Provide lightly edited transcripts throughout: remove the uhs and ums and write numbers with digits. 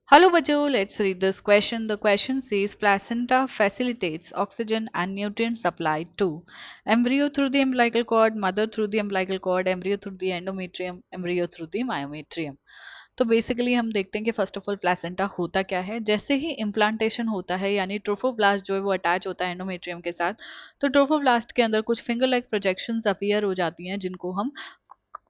Hello Baju, let's read this question. The question says placenta facilitates oxygen and nutrient supply to embryo through the umbilical cord, mother through the umbilical cord, embryo through the endometrium, embryo through the myometrium. तो basically हम देखते हैं कि first of all placenta होता क्या है। जैसे ही implantation होता है यानी ट्रोफोब्लास्ट जो है वो अटैच होता है एंडोमेट्रियम के साथ, तो ट्रोफोब्लास्ट के अंदर कुछ फिंगर लाइक प्रोजेक्शंस अपीयर हो जाती हैं जिनको हम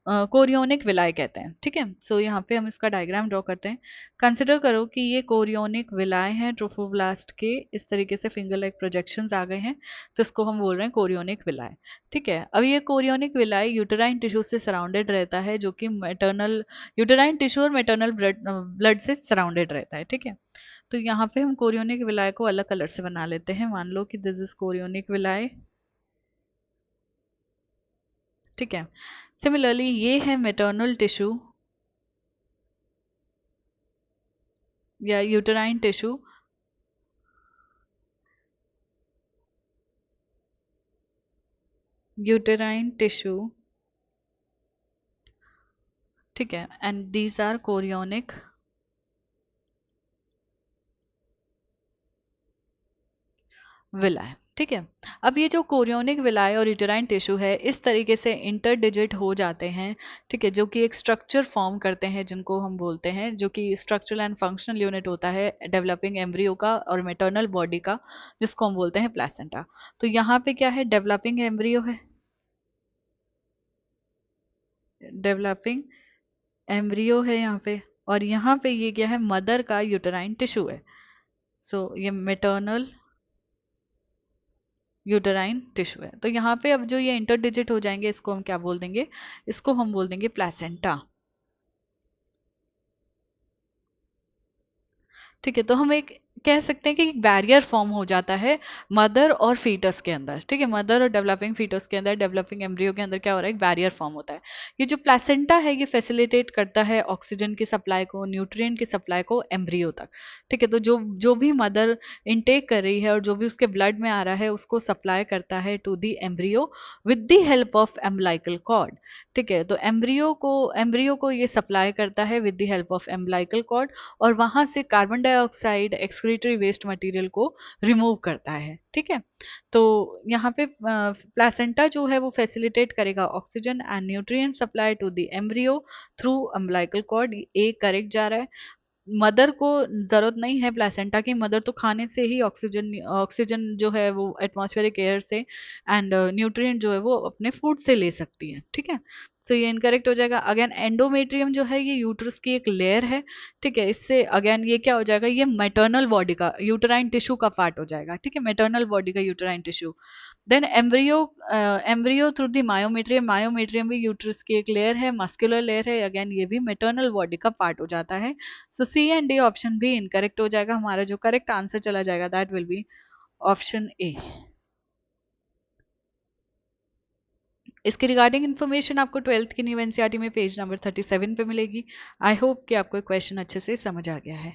कोरियोनिक विलाय कहते हैं। ठीक है, सो यहाँ पे हम इसका डायग्राम ड्रॉ करते हैं। कंसिडर करो कि ये कोरियोनिक विलाय हैं ट्रोफोब्लास्ट के, इस तरीके से फिंगर लाइक प्रोजेक्शंस आ गए हैं, तो इसको हम बोल रहे हैं कोरियोनिक विलाय। ठीक है, अब ये कोरियोनिक विलाय यूटेराइन टिश्यू से सराउंडेड रहता है, जो कि मैटरनल यूटेराइन टिश्यू और मैटरनल ब्लड से सराउंडेड रहता है। ठीक है, तो यहाँ पे हम कोरियोनिक विलाय को अलग कलर से बना लेते हैं। मान लो कि दिस इज कोरियोनिक विलाय। ठीक है, सिमिलरली ये है मैटरनल टिश्यू या यूटेराइन टिश्यू। यूटेराइन टिश्यू, ठीक है, एंड दीज आर कोरियोनिक विलाय। ठीक है, अब ये जो कोरियोनिक विलाय और यूटेराइन टिश्यू है इस तरीके से इंटरडिजिट हो जाते हैं। ठीक है, जो कि एक स्ट्रक्चर फॉर्म करते हैं जिनको हम बोलते हैं, जो कि स्ट्रक्चरल एंड फंक्शनल यूनिट होता है डेवलपिंग एम्ब्रियो का और मेटर्नल बॉडी का, जिसको हम बोलते हैं प्लेसेंटा। तो यहाँ पे क्या है, डेवलपिंग एम्ब्रियो है, डेवलपिंग एम्ब्रियो है यहाँ पे, और यहाँ पे ये क्या है, मदर का यूटेराइन टिश्यू है। सो ये मेटर्नल यूटेराइन टिश्यू है। तो यहाँ पे अब जो ये इंटरडिजिट हो जाएंगे इसको हम क्या बोल देंगे, इसको हम बोल देंगे प्लेसेंटा। ठीक है, तो हम एक कह सकते हैं कि एक बैरियर फॉर्म हो जाता है मदर और फीटस के अंदर। ठीक है, मदर और डेवलपिंग फीटस के अंदर, डेवलपिंग एम्ब्रियो के अंदर क्या हो रहा है, एक बैरियर फॉर्म होता है। ये जो प्लेसेंटा है ये फैसिलिटेट करता है ऑक्सीजन की सप्लाई को, न्यूट्रिएंट की सप्लाई को एम्ब्रियो तक। ठीक है, तो जो जो भी मदर इनटेक कर रही है और जो भी उसके ब्लड में आ रहा है उसको सप्लाई करता है to the embryo with the help of umbilical cord. ठीक है, तो एम्ब्रियो को ये सप्लाई करता है with the help of umbilical cord, और वहां से carbon dioxide excretory waste material को रिमूव करता है। ठीक है, तो यहाँ पे प्लासेंटा जो है वो फैसिलिटेट करेगा oxygen and nutrient supply to the embryo through umbilical cord. ए करेक्ट जा रहा है। मदर को जरूरत नहीं है प्लासेंटा की, मदर तो खाने से ही ऑक्सीजन ऑक्सीजन जो है वो एटमॉस्फेरिक एयर से एंड न्यूट्रिएंट जो है वो अपने फूड से ले सकती है। ठीक है, तो ये इनकरेक्ट हो जाएगा। अगेन एंडोमेट्रियम जो है ये यूट्रस की एक लेयर है। ठीक है, इससे अगेन ये क्या हो जाएगा, ये मैटरनल बॉडी का यूटेराइन टिश्यू का पार्ट हो जाएगा। ठीक है, मैटरनल बॉडी का uterine tissue. Then embryo through the myometrium, myometrium भी यूट्रस की एक लेयर है, मस्कुलर लेयर है, अगेन ये भी मैटरनल बॉडी का पार्ट हो जाता है। सो सी एंड डी ऑप्शन भी इनकरेक्ट हो जाएगा। हमारा जो करेक्ट आंसर चला जाएगा that will be option A. इसके रिगार्डिंग इन्फॉर्मेशन आपको 12th की न्यू एनसीईआरटी में पेज नंबर 37 पे मिलेगी। आई होप कि आपको क्वेश्चन अच्छे से समझ आ गया है।